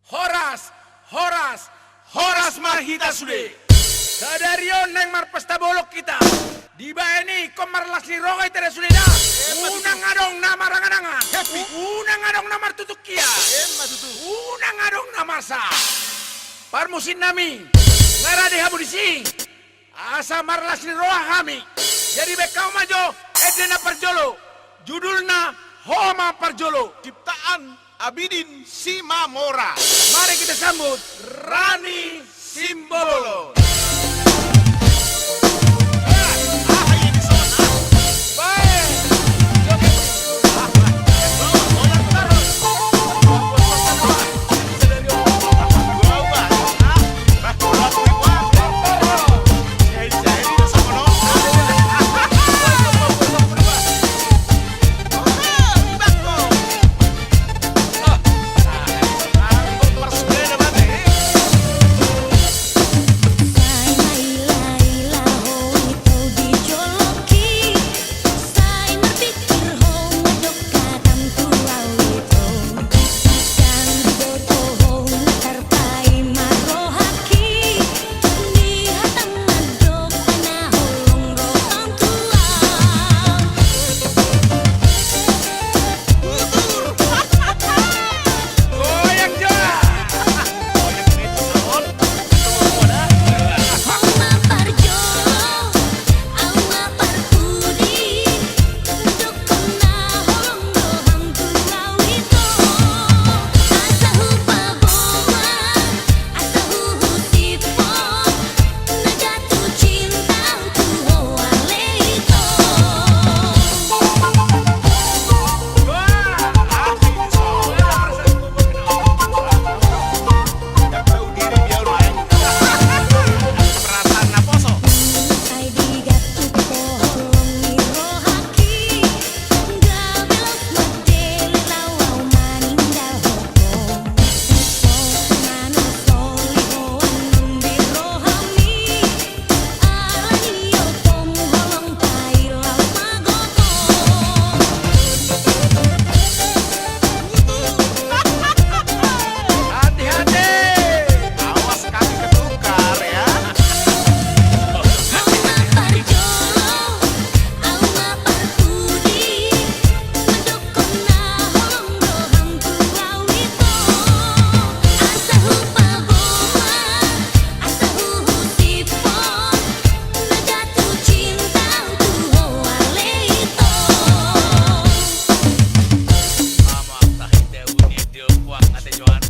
Horas, Horas, Horas Mahita Sude. Sadarion nang marpesta bolok kita. Di baeni komar lasli rogai tere sulida. Unang adong nama ranganangan. Unang adong nama tutukia. Unang adong nama sa. Parmusin nami. Ngarade habudisi. Asa marlasli roa kami. Jadi bekau majo edena parjolo. Judulna Homa Parjolo. Ciptaan Abidin Simamora. Mari kita sambut Rani Simbolo. Ate Joan.